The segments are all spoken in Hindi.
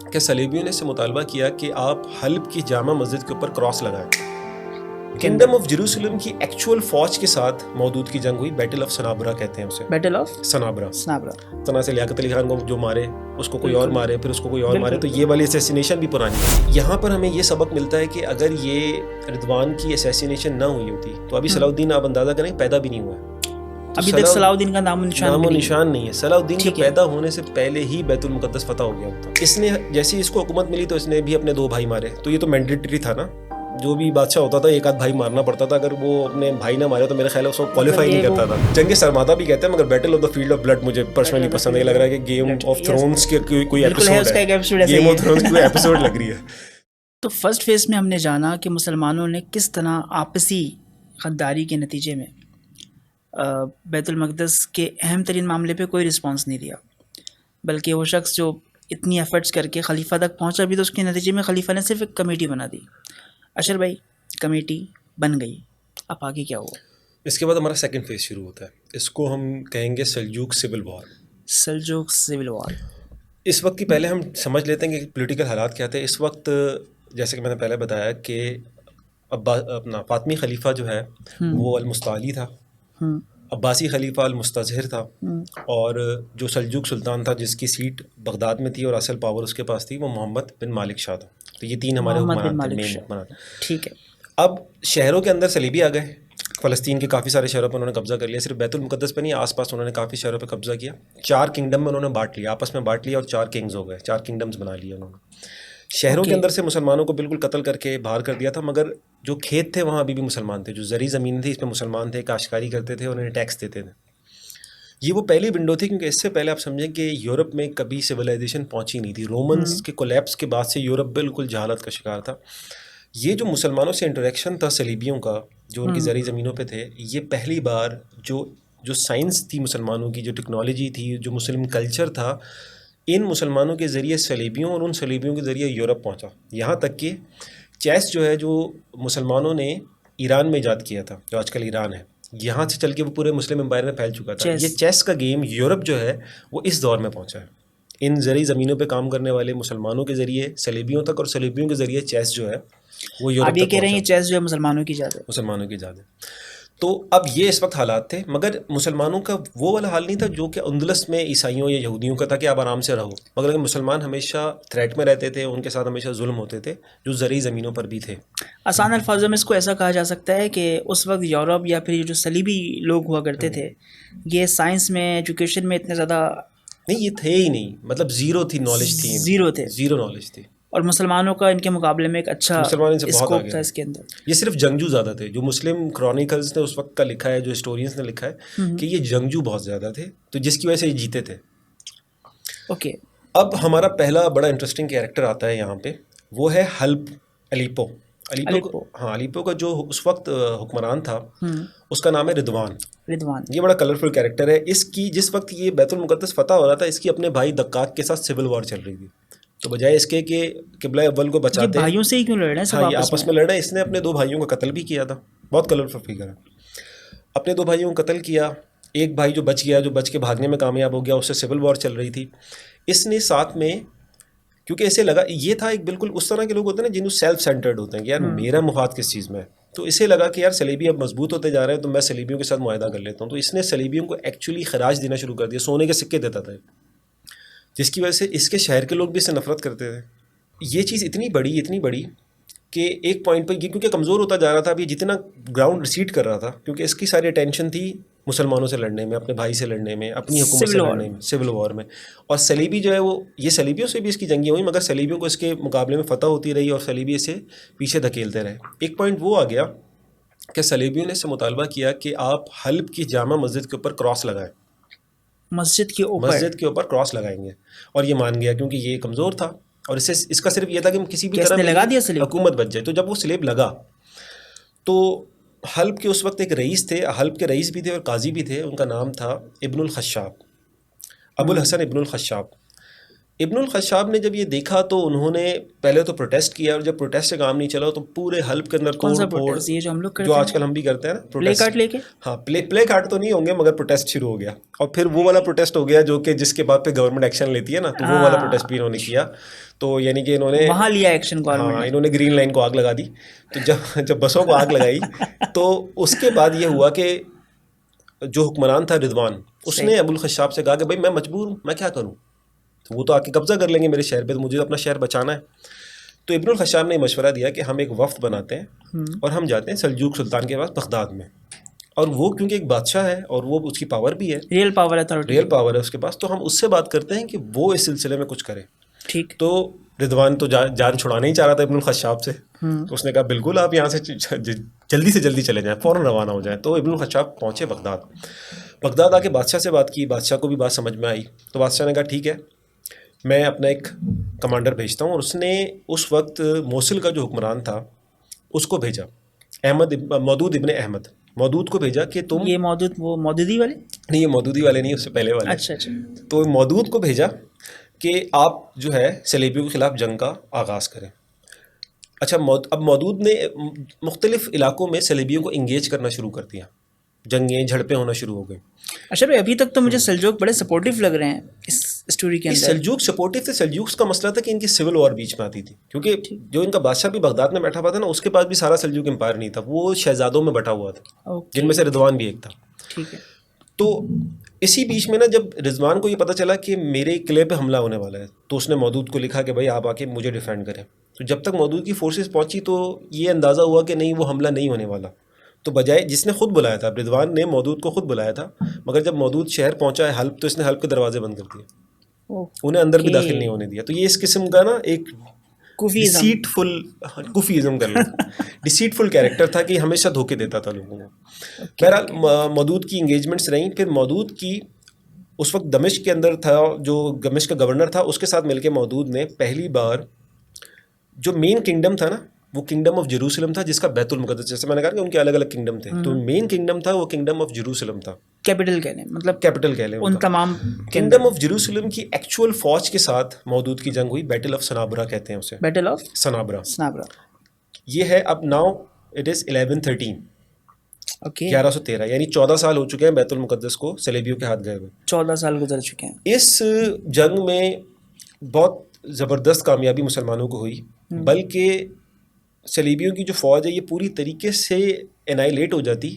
कि सलेबियों ने इससे मुतालबा किया कि आप हल्ब की जामा मस्जिद के ऊपर क्रॉस लगाएं। किंगडम ऑफ जेरूसलम की एक्चुअल फौज के साथ मौदूद की जंग हुई, बैटल ऑफ सनाबरा कहते हैं उसे। बैटल ऑफ सनाबरा सनाबरा। तना से लियाकत अली खान को जो मारे, उसको कोई और मारे, फिर उसको कोई और मारे, तो बिल्कुल। ये वाली असैसिनेशन भी पुरानी है। यहाँ पर हमें ये सबक मिलता है कि अगर ये रिदवान की असैसिनेशन ना हुई होती तो अभी सलाउद्दीन, आप अंदाजा करें, पैदा भी नहीं हुआ है। तो अभी तक सलाउद्दीन का नामो निशान नहीं है। सलाउद्दीन के पैदा होने से पहले ही बैतुल मुकद्दस फतह हो गया होता। इसने जैसे ही इसको हुकूमत मिली तो इसने भी अपने 2 भाई मारे। तो ये तो मैंडेटरी था ना, जो भी बादशाह होता था एक आध भाई मारना पड़ता था। अगर वो अपने भाई ना मारे तो मेरे ख्याल है उसको क्वालिफाई नहीं करता था। जंग सरमादा भी कहते हैं, मगर battle of the field of blood मुझे पर्सनली पसंद है। लग रहा है कि गेम ऑफ थ्रोन्स के कोई एपिसोड है, गेम ऑफ थ्रोन्स की कोई एपिसोड लग रही है। तो फर्स्ट फेज में हमने जाना कि मुसलमानों ने किस तरह आपसी गद्दारी के नतीजे में बैतुल मक़दस के अहम तरीन मामले पे कोई रिस्पांस नहीं दिया, बल्कि वो शख्स जो इतनी एफर्ट्स करके खलीफा तक पहुंचा भी, तो उसके नतीजे में खलीफा ने सिर्फ एक कमेटी बना दी। अशर भाई, कमेटी बन गई, अब आगे क्या हुआ? इसके बाद हमारा सेकंड फेज शुरू होता है। इसको हम कहेंगे Seljuk civil war. Seljuk civil war. इस वक्त की पहले हम समझ लेते हैं कि पॉलिटिकल हालात क्या थे इस वक्त। जैसे कि मैंने पहले बताया कि अपना फातमी खलीफा जो है वो अल-मुस्तअली था, अब्बासी खलीफा अल-मुस्तज़हिर था, और जो सल्जूक सुल्तान था जिसकी सीट बगदाद में थी और असल पावर उसके पास थी, वो मोहम्मद बिन मालिक शाह था। तो ये 3 हमारे हुक्मरान थे, मेन हुक्मरान। ठीक है। अब शहरों के अंदर सलीबी आ गए। फ़लस्तीन के काफ़ी सारे शहरों पर उन्होंने कब्ज़ा कर लिया। सिर्फ बैतुल मुक़द्दस पे नहीं, आसपास उन्होंने काफ़ी शहरों पर कब्ज़ा किया। 4 किंगडम में उन्होंने बांट लिया, आपस में बांट लिया, और 4 किंग्स हो गए, 4 किंगडम्स बना लिए उन्होंने। शहरों के अंदर से मुसलमानों को बिल्कुल कत्ल करके बाहर कर दिया था, मगर जो खेत थे वहाँ अभी भी मुसलमान थे। जो ज़री ज़मीन थी इस पर मुसलमान थे, काश्तकारी करते थे, उन्हें टैक्स देते थे। ये वो पहली विंडो थी, क्योंकि इससे पहले आप समझें कि यूरोप में कभी सिविलाइजेशन पहुंची नहीं थी। रोमन्स के कोलैप्स के बाद से यूरोप बिल्कुल जहालत का शिकार था। ये जो मुसलमानों से इंटरेक्शन था सलीबियों का, जो उनकी ज़री ज़मीनों पे थे, ये पहली बार जो साइंस थी मुसलमानों की, जो टेक्नोलॉजी थी, जो मुस्लिम कल्चर था, इन मुसलमानों के ज़रिए सलीबियों और उन सलीबियों के ज़रिए यूरोप पहुंचा। यहाँ तक कि चेस जो है, जो मुसलमानों ने ईरान में ईजाद किया था, जो आजकल ईरान है, यहाँ से चल के वो पूरे मुस्लिम एम्पायर में फैल चुका था। ये चेस का गेम यूरोप जो है वो इस दौर में पहुंचा है। इन ज़री ज़मीनों पे काम करने वाले मुसलमानों के ज़रिए सलीबियों तक, और सलीबियों के ज़रिए चेस जो है वो यूरोप तक पहुंचा। आप ये कह रहे हैं चेस जो है मुसलमानों की ज़्यादा, मुसलमानों की ज़्यादा। तो अब ये इस वक्त हालात थे, मगर मुसलमानों का वो वाला हाल नहीं था जो कि अंदलस में ईसाइयों या यहूदियों का था कि आप आराम से रहो, मगर मुसलमान हमेशा थ्रेट में रहते थे, उनके साथ हमेशा जुल्म होते थे, जो ज़री ज़मीनों पर भी थे। आसान अल्फाजों में इसको ऐसा कहा जा सकता है कि उस वक्त यूरोप या फिर जो सलीबी लोग हुआ करते थे, ये साइंस में, एजुकेशन में इतने ज़्यादा नहीं, ये थे ही नहीं, मतलब ज़ीरो थी नॉलेज, थी ज़ीरो नॉलेज थी। और मुसलमानों का इनके मुकाबले में एक अच्छा मुसलमान इनसे बहुत स्कोप आगे था इसके अंदर। ये सिर्फ जंगजू ज़्यादा थे। जो मुस्लिम क्रॉनिकल्स ने उस वक्त का लिखा है, जो हिस्टोरियंस ने लिखा है कि ये जंगजू बहुत ज़्यादा थे, तो जिसकी वजह से ये जीते थे। ओके, अब हमारा पहला बड़ा इंटरेस्टिंग कैरेक्टर आता है यहाँ पे, वो है हल्ब अलीपो। हाँ, अलीपो का जो उस वक्त हुक्मरान था उसका नाम है रिदवान। ये बड़ा कलरफुल कैरेक्टर है। इसकी जिस वक्त ये बैतुल मुक़द्दस फतह हो रहा था, इसकी अपने भाई दक्काक के साथ सिविल वॉर चल रही थी। तो बजाय इसके कि किबला अव्वल को बचाते, ये भाइयों से ही क्यों लड़ रहे हैं? हाँ, ये आपस में लड़ रहे हैं। इसने अपने 2 भाइयों का कत्ल भी किया था। बहुत कलरफुल फिगर है। अपने 2 भाइयों को कत्ल किया। एक भाई जो बच गया, जो बच के भागने में कामयाब हो गया, उससे सिविल वॉर चल रही थी। इसने साथ में, क्योंकि ऐसे लगा, ये था एक बिल्कुल उस तरह के लोग होते हैं ना जिन्होंने सेल्फ सेंटर्ड होते हैं कि यार मेरा मुफाद किस चीज़ में है। तो इसे लगा कि यार सलीबी अब मजबूत होते जा रहे हैं, तो मैं सलीबियों के साथ मुआहदा कर लेता हूँ। तो इसने सलीबियों को एक्चुअली खराज देना शुरू कर दिया, सोने के सिक्के देता था, जिसकी वजह से इसके शहर के लोग भी इससे नफरत करते थे। ये चीज़ इतनी बड़ी कि एक पॉइंट पर ये क्योंकि कमज़ोर होता जा रहा था, अब ये जितना ग्राउंड रिसीड कर रहा था, क्योंकि इसकी सारी अटेंशन थी मुसलमानों से लड़ने में, अपने भाई से लड़ने में, अपनी हुकूमत से लड़ने में, सिविल वॉर में। और सलीबी जो है वो, ये सलीबियों से भी इसकी जंगियाँ हुई, मगर सलीबियों को इसके मुकाबले में फ़तह होती रही और सलीबी इसे पीछे धकेलते रहे। एक पॉइंट वो आ गया कि सलीबियों ने इससे मुतालबा किया कि आप हल्ब की जामा मस्जिद के ऊपर क्रॉस लगाएं, मस्जिद के ऊपर क्रॉस लगाएंगे। और ये मान गया, क्योंकि ये कमज़ोर था और इसका सिर्फ ये था कि किसी भी तरह लगा दिया स्लेब, हुकूमत बच जाए। तो जब वो स्लेब लगा, तो हल्ब के उस वक्त एक रईस थे, हल्ब के रईस भी थे और काजी भी थे, उनका नाम था इब्नुल खशाब, अबुल हसन इब्नुल खशाब। इब्नुल खशाब ने जब ये देखा तो उन्होंने पहले तो प्रोटेस्ट किया, और जब प्रोटेस्ट से काम नहीं चला तो पूरे हल्ब के अंदर कौन सा तोड़ फोड़, प्रोटेस्ट, ये जो हम लोग जो करते हैं आजकल हम भी करते हैं ना प्ले प्रोटेस्ट। कार्ड लेके? हाँ, प्ले कार्ड तो नहीं होंगे, मगर प्रोटेस्ट शुरू हो गया, और फिर वो वाला प्रोटेस्ट हो गया जो कि जिसके बाद पे गवर्नमेंट एक्शन लेती है ना, तो वो वाला प्रोटेस्ट भी इन्होंने किया। तो यानी कि इन्होंने वहाँ लिया एक्शन गवर्नमेंट हाँ, ने। इन्होंने ग्रीन लाइन को आग लगा दी। तो जब बसों को आग लगाई तो उसके बाद ये हुआ कि जो हुक्मरान था रिजवान, उसने अबुल खशाब से कहा कि भाई मैं मजबूर हूँ, मैं क्या करूँ, तो वो तो आके कब्जा कर लेंगे मेरे शहर पे, तो मुझे अपना शहर बचाना है। तो इब्नुल खशाब ने मशवरा दिया कि हम एक वफ्द बनाते हैं और हम जाते हैं सल्जूक सुल्तान के पास बगदाद में, और वो क्योंकि एक बादशाह है और वो उसकी पावर भी है, real power authority. Real power है उसके पास, तो हम उससे बात करते हैं कि वो इस सिलसिले में कुछ करे। ठीक। तो रिजवान तो जान छुड़ाना ही चाह रहा था इब्नुल खशाब से, तो उसने कहा बिल्कुल आप यहाँ से जल्दी से जल्दी चले जाएं, फ़ौरन रवाना हो जाएं। तो इब्नुल खशाब पहुँचे बगदाद आके बादशाह से बात की, बादशाह को भी बात समझ में आई। तो बादशाह ने कहा ठीक है, मैं अपना एक कमांडर भेजता हूँ, और उसने उस वक्त मोसिल का जो हुक्मरान था उसको भेजा, मौदूद इब्न अहमद, मौदूद को भेजा कि तुम, ये मौदूद, वो मौदूदी वाले? नहीं ये मौदूदी वाले नहीं, उससे पहले वाले। अच्छा अच्छा। तो मौदूद को भेजा कि आप जो है सलेबियों के ख़िलाफ़ जंग का आगाज़ करें। अच्छा, अब मौदूद ने मुख्तलिफ़ इलाकों में सलेबियों को इंगेज करना शुरू कर दिया, जंगें झड़पें होना शुरू हो गई। अच्छा भाई, अभी तक तो मुझे सल्जूक बड़े सपोर्टिव लग रहे हैं इस स्टोरी के अंदर। सल्जूक सपोर्टिव थे, सल्जूक्स का मसला था कि इनकी सिविल वॉर बीच में आती थी, क्योंकि जो इनका बादशाह भी बगदाद में बैठा हुआ था ना, उसके पास भी सारा सल्जूक एम्पायर नहीं था, वो शहजादों में बटा हुआ था, जिनमें से रिजवान भी एक था। ठीक है। तो इसी बीच में ना जब रिजवान को ये पता चला कि मेरे किले पे हमला होने वाला है, तो उसने मौदूद को लिखा कि भाई आप आके मुझे डिफेंड करें। तो जब तक मौदूद की फोर्सेस पहुंची तो ये अंदाज़ा हुआ कि नहीं, वो हमला नहीं होने वाला। तो बजाय, जिसने खुद बुलाया था, रिजवान ने मौदूद को खुद बुलाया था, मगर जब मौदूद शहर पहुंचा है हल्ब, तो इसने हल्ब के दरवाजे बंद कर दिए, उन्हें अंदर भी दाखिल नहीं होने दिया। तो ये इस किस्म का ना एक डिसीटफुल, कुफीज़म कर लो, डिसीटफुल कैरेक्टर था कि हमेशा धोखे देता था लोगों को। बहरहाल मौदूद की इंगेजमेंट्स रहीं। फिर मौदूद की उस वक्त दमिश्क के अंदर था, जो दमिश्क का गवर्नर था, उसके साथ मिलके मौदूद ने पहली बार जो मेन किंगडम था ना, वो किंगडम ऑफ जेरूसलम था, जिसका बैतुल मुकद्दस, जैसे मैंने कहा कि उनके अलग अलग किंगडम थे, तो मेन किंगडम था वो किंगडम ऑफ जेरूसलम था। कैपिटल कह लें, मतलब कैपिटल कह लें उन तमाम किंगडम ऑफ जेरूसलम की एक्चुअल फौज के साथ मौदूद की जंग हुई, बैटल ऑफ सनाबरा कहते हैं उसे, बैटल ऑफ सनाबरा। सनाबरा। ये है अब नाउ इट इज़ 1113, ओके। 1113, यानी 14 साल हो चुके हैं बैतुल मुकद्दस को सलेबियों के हाथ गए हुए। 14 साल गुजर चुके हैं। इस जंग में बहुत ज़बरदस्त कामयाबी मुसलमानों को हुई, बल्कि सलीबियों की जो फ़ौज है ये पूरी तरीके से एनाइलेट हो जाती।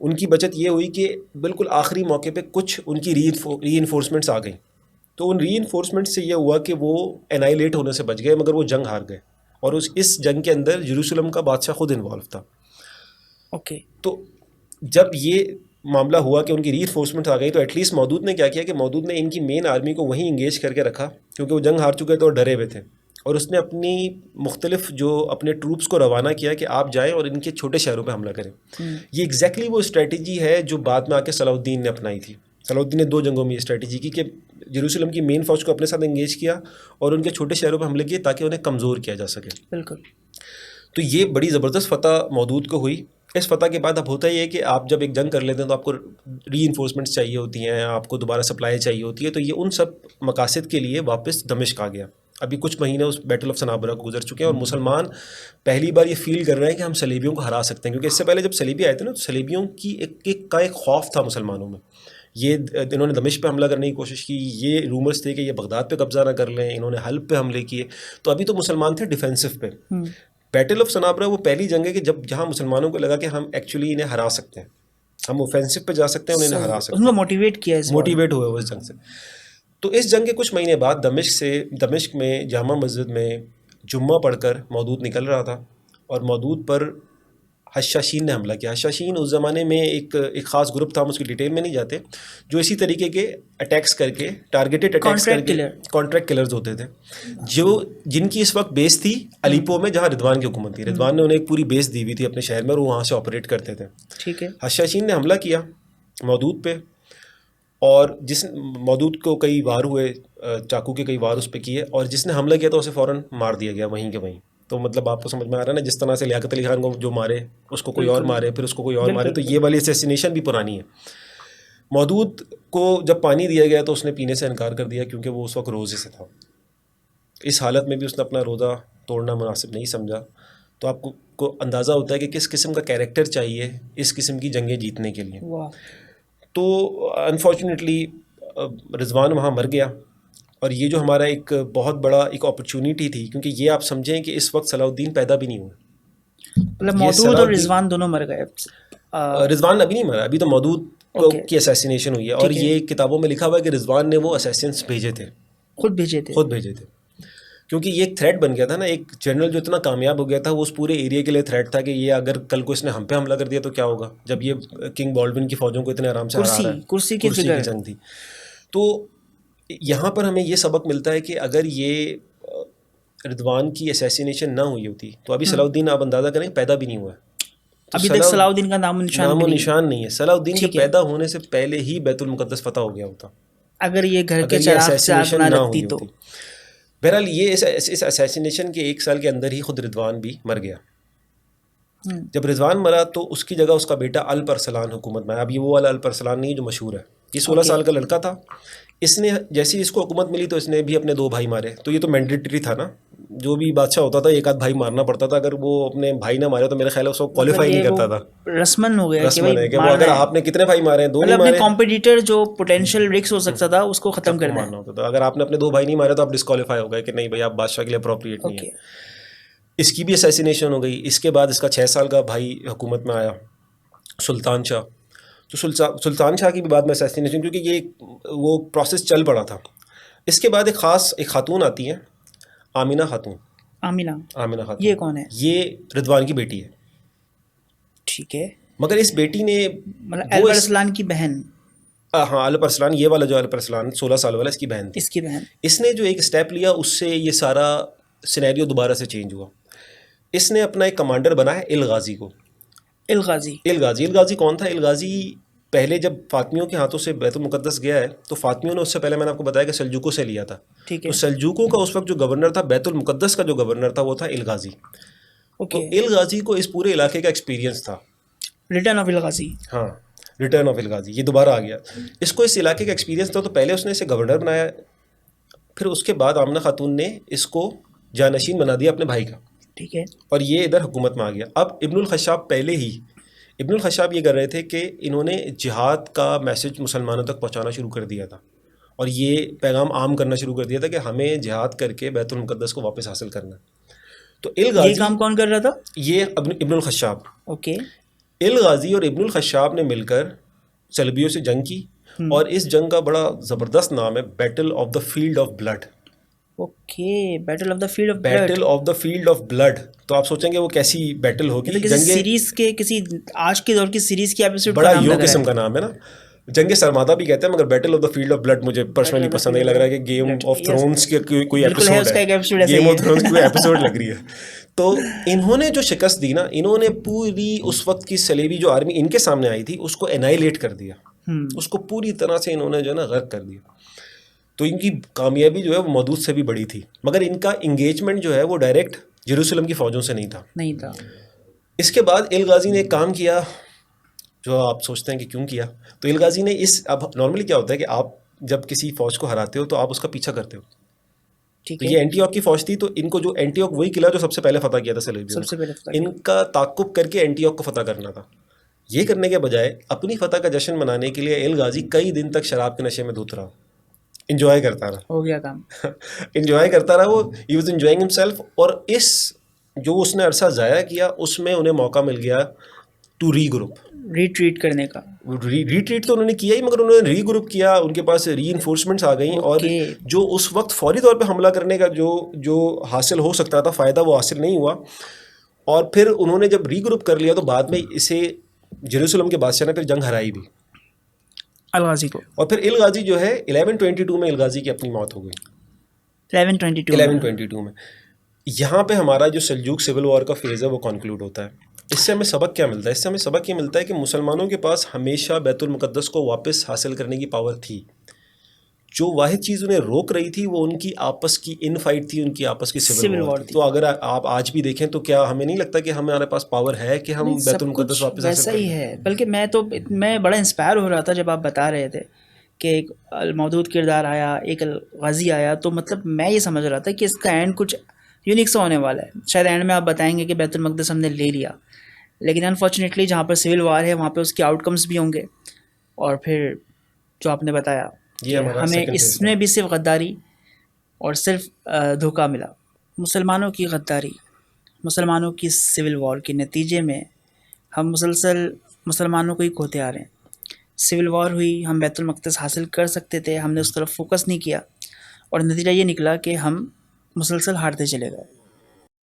उनकी बचत ये हुई कि बिल्कुल आखिरी मौके पे कुछ उनकी रीइंफोर्समेंट्स आ गई, तो उन रीइंफोर्समेंट से ये हुआ कि वो एनाइलेट होने से बच गए, मगर वो जंग हार गए, और इस जंग के अंदर यरूशलेम का बादशाह खुद इन्वॉल्व था। ओके। तो जब ये मामला हुआ कि उनकी रीइंफोर्समेंट आ गई, तो एटलीस्ट मौदूद ने क्या किया कि मौदूद ने इनकी मेन आर्मी को वहीं इंगेज करके रखा, क्योंकि वो जंग हार चुके थे और डरे हुए थे, और उसने अपनी मुख्तलिफ जो अपने ट्रूप्स को रवाना किया कि आप जाएं और इनके छोटे शहरों पे हमला करें। ये एग्जैक्टली वो स्ट्रेटजी है जो बाद में आके सलाउद्दीन ने अपनाई थी। सलाउद्दीन ने 2 जंगों में ये स्ट्रेटजी की कि यरूशलेम की मेन फ़ौज को अपने साथ इंगेज किया और उनके छोटे शहरों पर हमले किए ताकि उन्हें कमज़ोर किया जा सके। बिल्कुल। तो ये बड़ी ज़बरदस्त फ़तह मौदूद को हुई। इस फ़तह के बाद अब होता ही है कि आप जब एक जंग कर लेते हैं तो आपको रीइंफोर्समेंट्स चाहिए होती हैं, आपको दोबारा सप्लाई चाहिए होती है, तो ये उन सब मकासद के लिए वापस दमिश्क आ गया। अभी कुछ महीने उस बैटल ऑफ सनाबरा को गुजर चुके हैं और मुसलमान पहली बार ये फील कर रहे हैं कि हम सलीबियों को हरा सकते हैं, क्योंकि इससे पहले जब सलीबी आए थे ना, तो सलीबियों की एक खौफ था मुसलमानों में। ये इन्होंने दमिश्क पे हमला करने की कोशिश की, ये रूमर्स थे कि ये बगदाद पे कब्जा ना कर लें, इन्होंने हल्ब पे हमले किए, तो अभी तो मुसलमान थे डिफेंसिव पे। बैटल ऑफ सनाबरा वो पहली जंग है कि जहाँ मुसलमानों को लगा कि हम एक्चुअली इन्हें हरा सकते हैं, हम ऑफेंसिव पे जा सकते हैं, उन्हें हरा सकते हैं, उनको मोटिवेट किया, मोटिवेट हुए उस जंग से। तो इस जंग के कुछ महीने बाद दमिश्क में जामा मस्जिद में जुम्मा पढ़कर मौदूद निकल रहा था, और मौदूद पर हशाशीन ने हमला किया। हशाशीन उस ज़माने में एक ख़ास ग्रुप था, हम उसकी डिटेल में नहीं जाते, जो इसी तरीके के अटैक्स करके, टारगेटेड अटैक्स करके, कॉन्ट्रैक्ट किलर्स होते थे, जिनकी इस वक्त बेस थी अलीपो में, जहाँ रिदवान की हुकूमत थी। रिदवान ने उन्हें एक पूरी बेस दी हुई थी अपने शहर में, और वो वहाँ से ऑपरेट करते थे। ठीक है। हशाशीन ने हमला किया मौदूद पे, और मौदूद को कई वार हुए, चाकू के कई वार उस पर किए, और जिसने हमला किया तो उसे फ़ौरन मार दिया गया वहीं के वहीं। तो मतलब आपको समझ में आ रहा है ना, जिस तरह से लियाकत अली खान को जो मारे उसको कोई और मारे, फिर उसको कोई और मारे, तो ये वाली असैसिनेशन भी पुरानी है। मौदूद को जब पानी दिया गया तो उसने पीने से इनकार कर दिया क्योंकि वो उस वक्त रोज़े से था। इस हालत में भी उसने अपना रोज़ा तोड़ना मुनासिब नहीं समझा। तो आपको को अंदाज़ा होता है कि किस किस्म का कैरेक्टर चाहिए इस किस्म की जंगें जीतने के लिए। वाह। तो अनफॉर्चुनेटली रिजवान वहाँ मर गया और ये जो हमारा एक बहुत बड़ा एक अपॉर्चुनिटी थी, क्योंकि ये आप समझें कि इस वक्त सलाउद्दीन पैदा भी नहीं हुआ। मतलब ये मौदूद और सलाउद्दीन रिजवान दोनों मर गए। रिजवान अभी नहीं मरा, अभी तो मौदूद ओके, की असैसिनेशन हुई है और ठीक है। ये किताबों में लिखा हुआ है कि रिजवान ने वो असैसिन्स भेजे थे, खुद भेजे थे। खुद भेजे थे, क्योंकि ये एक थ्रेट बन गया था ना। एक जनरल जो इतना कामयाब हो गया था वो उस पूरे एरिया के लिए थ्रेट था कि ये अगर कल को इसने हम पे हमला कर दिया तो क्या होगा, जब ये किंग बॉल्डविन की फ़ौजों को इतने आराम से हरा रहा है। कुर्सी की कुर्सी की फिगर। जंग थी। तो यहाँ पर हमें ये सबक मिलता है कि अगर ये रिदवान की असैसिनेशन ना हुई होती तो अभी सलाउद्दीन, आप अंदाज़ा करें, पैदा भी नहीं हुआ है। तो अभी तक सलाउद्दीन का नामो निशान भी नामो नहीं। निशान नहीं है। सलाउद्दीन के ठीक है। पैदा होने से पहले ही बैतुल मुकद्दस फतह हो गया होता, अगर ये घर के अगर ये चराग से आग असैसिनेशन ना ना लगती हुई तो। होती। बहरहाल ये इस असैसिनेशन के 1 साल के अंदर ही खुद रिदवान भी मर गया। जब रिजवान मरा तो उसकी जगह उसका बेटा अल्प अरसलान हुकूमत में आया। अब ये वो वाला अल्प अरसलान नहीं जो मशहूर है, ये 16 साल का लड़का था। इसने जैसे ही इसको हुकूमत मिली तो इसने भी अपने 2 भाई मारे। तो ये तो मैंडेटरी था ना, जो भी बादशाह होता था एक आध भाई मारना पड़ता था। अगर वो अपने भाई ना मारे तो मेरे ख्याल है उसको क्वालिफाई नहीं करता था। रस्मन हो गया कि रस्मन भाई है कि वो मारना अगर है। आपने कितने भाई मारे हैं, 2 नहीं मतलब अपने मारे, कॉम्पिटिटर जो पोटेंशियल रिस्क हो सकता था उसको खत्म सबको करना है। मारना होता था। अगर आपने अपने 2 भाई नहीं मारे तो आप डिस्क्वालीफाई हो गए कि नहीं भाई आप बादशाह के लिए अप्रोप्रिएट नहीं है। ओके। इसकी भी असैसिनेशन हो गई। इसके बाद इसका 6 साल का भाई हुकूमत में आया, सुल्तान शाह। तो सुल्तान शाह की भी बाद में असैसिनेशन, क्योंकि ये वो प्रोसेस चल पड़ा था। इसके बाद एक खातून आती है, आमिना खातून। आमिना। आमिना खातून ये कौन है? ये रिदवान की बेटी है। ठीक है। मगर इस बेटी ने मतलब वो अल्प अरसलान की बहन। हाँ, अल्प अरसलान, ये वाला जो अल्प अरसलान 16 साल वाला, इसकी बहन थी। इसकी बहन। इसने जो एक स्टेप लिया उससे ये सारा सिनेरियो दोबारा से चेंज हुआ। इसने अपना एक कमांडर बनाया इल गाजी को। इल गाजी। इल गाजी कौन था? इल गाजी पहले जब फातमियों के हाथों से बैतुल मुकद्दस गया है तो फातमियों ने उससे पहले, मैंने आपको बताया कि सल्जूकों से लिया था। ठीक तो है। सल्जूकों का उस वक्त जो गवर्नर था, बैतुल मुकद्दस का जो गवर्नर था वो था इल गाजी। तो ओके। इल गाजी को इस पूरे इलाके का एक्सपीरियंस था। रिटर्न ऑफ इल गाजी। हाँ, रिटर्न ऑफ इल गाजी, ये दोबारा आ गया। इसको इस इलाके का एक्सपीरियंस था, तो पहले उसने इसे गवर्नर बनाया, फिर उसके बाद आमना खातून ने इसको जानशीन बना दिया अपने भाई का, ठीक है। और ये इधर हुकूमत में आ गया। अब इब्नुल खशाब पहले ही, इब्नुल खशाब ये कर रहे थे कि इन्होंने जिहाद का मैसेज मुसलमानों तक पहुंचाना शुरू कर दिया था और ये पैगाम आम करना शुरू कर दिया था कि हमें जिहाद करके बैतुल मुकद्दस को वापस हासिल करना है। तो इल ये गाजी, काम कौन कर रहा था? ये इब्नुल खशाब, ओके। इल गाजी और इब्नुल खशाब ने मिलकर सलबियों से जंग की, और इस जंग का बड़ा ज़बरदस्त नाम है battle of the field of blood. Okay, battle of the field of blood. Battle of the field of blood. तो आप सोचेंगे वो कैसी बैटल होगी? मतलब किसी सीरीज के, किसी आज के दौर की सीरीज की एपिसोड बड़ा का नाम यो लग रहा किस्म है। का नाम है ना। जंग सरमादा भी कहते हैं, मगर battle of the field of blood मुझे पर्सनली of the पसंद नहीं Field लग of रहा है कि game Blood, of yes, thrones के कोई बिल्कुल है, एपिसोड उसका एक episode ऐसा गेम ही ऑफ है। थ्रोन्स की कोई एपिसोड लग रही है। तो इन्होंने जो शिकस्त दी ना, इन्होंने पूरी उस वक्त की सलेबी जो आर्मी इनके सामने आई थी उसको एनाइलेट कर दिया, उसको पूरी तरह से इन्होंने जो है ना गर्क कर दिया। तो इनकी कामयाबी जो है वो मौदूद से भी बड़ी थी, मगर इनका इंगेजमेंट जो है वो डायरेक्ट जेरूसलम की फ़ौजों से नहीं था। नहीं था। इसके बाद इल गाजी ने एक काम किया जो आप सोचते हैं कि क्यों किया। तो इल गाजी ने अब नॉर्मली क्या होता है कि आप जब किसी फ़ौज को हराते हो तो आप उसका पीछा करते हो। ठीक तो है। ये एंटीओक की फ़ौज थी, तो इनको जो एंटीओक, वही किला जो सबसे पहले फतह किया था सलेबियों सबसे ने, पहले पता किया। इनका ताक़ुब करके एंटीओक को फतह करना था। ये करने के बजाय अपनी फतह का जश्न मनाने के लिए इल गाजी कई दिन तक शराब के नशे में धुत रहा, इंजॉय करता रहा। हो गया काम। इंजॉय करता रहा वो, ही वॉज इंजॉइंग हिमसेल्फ। और इस जो उसने अरसा ज़ाया किया उसमें उन्हें मौका मिल गया टू रीग्रुप, रिट्रीट करने का। रिट्रीट तो उन्होंने किया ही, मगर उन्होंने रीग्रुप किया, उनके पास रीइंफोर्समेंट्स आ गई, और Okay. जो उस वक्त फौरी तौर पे हमला करने का जो हासिल हो सकता था फ़ायदा, वो हासिल नहीं हुआ। और फिर उन्होंने जब रीग्रुप कर लिया तो बाद में इसे जेरूसलम के बादशाह ने फिर जंग हराई भी, अल गाजी को। और फिर इल गाजी जो है 1122 में इल गाजी की अपनी मौत हो गई। 1122 में यहाँ पे हमारा जो सल्जूक सिविल वॉर का फेज़ है वो कंक्लूड होता है। इससे हमें सबक क्या मिलता है? इससे हमें सबक ये मिलता है कि मुसलमानों के पास हमेशा बैतुल मुकद्दस को वापस हासिल करने की पावर थी, जो वाहिद चीज़ उन्हें रोक रही थी वो उनकी आपस की इन फाइट थी, उनकी आपस की सिविल सिविल वॉर वॉर थी। थी। तो अगर आप आज भी देखें तो क्या हमें नहीं लगता कि हमारे पास पावर है कि हम नहीं, बैतुल सब मुक़द्दस कुछ वापस वैसा हासिल ही कर लें? है। बल्कि मैं बड़ा इंस्पायर हो रहा था जब आप बता रहे थे कि एक मौदूद किरदार आया, एक गाजी आया, तो मतलब मैं ये समझ रहा था कि इसका एंड कुछ यूनिक सा होने वाला है। शायद एंड में आप बताएंगे कि बैतुल मक़दस हमने ले लिया, लेकिन अनफॉर्चुनेटली जहाँ पर सिविल वार है वहाँ पे उसके आउटकम्स भी होंगे। और फिर जो आपने बताया ये कि हमारा हमें सेकंड फेज था। इसमें भी सिर्फ गद्दारी और सिर्फ धोखा मिला। मुसलमानों की गद्दारी, मुसलमानों की सिविल वॉर के नतीजे में हम मुसलसल मुसलमानों को ही खोते आ रहे हैं। सिविल वॉर हुई, हम बैतुल मक़दस हासिल कर सकते थे, हमने उस तरफ फोकस नहीं किया और नतीजा ये निकला कि हम मुसलसल हारते चले गए।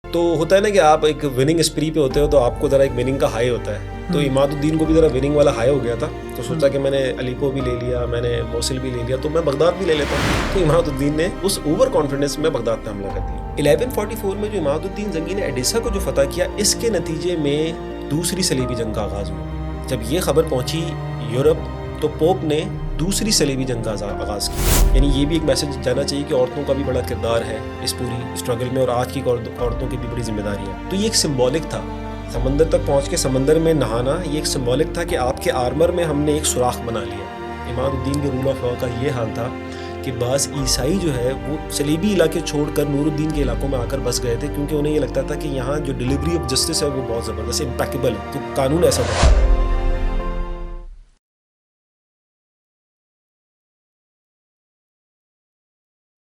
तो होता है ना कि आप एक विनिंग स्प्री पे होते हो तो आपको ज़रा एक विनिंग का हाई होता है। तो इमादुद्दीन को भी ज़रा विनिंग वाला हाई हो गया था, तो सोचा कि मैंने अलीपो भी ले लिया, मैंने मोसिल भी ले लिया, तो मैं बगदाद भी ले लेता हूँ। तो इमादुद्दीन ने उस ओवर कॉन्फिडेंस में बगदाद पे हमला कर दिया। 1144 में जो इमादुद्दीन जंगी ने एडिसा को जो फतह किया, इसके नतीजे में दूसरी सलीबी जंग का आगाज़ हुआ। जब ये खबर पहुंची यूरोप, तो पोप ने दूसरी सलीबी जंग का आगाज़ किया। यानी ये भी एक मैसेज जाना चाहिए कि औरतों का भी बड़ा किरदार है इस पूरी स्ट्रगल में, और आज की औरतों की भी बड़ी जिम्मेदारी है। तो ये एक सिंबॉलिक था, समंदर तक पहुंच के समंदर में नहाना, ये एक सिंबॉलिक था कि आपके आर्मर में हमने एक सुराख बना लिया। इमादुद्दीन के रूल ऑफ लॉ का ये हाल था कि बाज़ ईसाई जो है वो सलीबी इलाके छोड़कर नूरुद्दीन के इलाकों में आकर बस गए थे, क्योंकि उन्हें ये लगता था कि यहाँ जो डिलीवरी ऑफ जस्टिस है वो बहुत ज़बरदस्त, इम्पैकेबल है। तो कानून ऐसा था।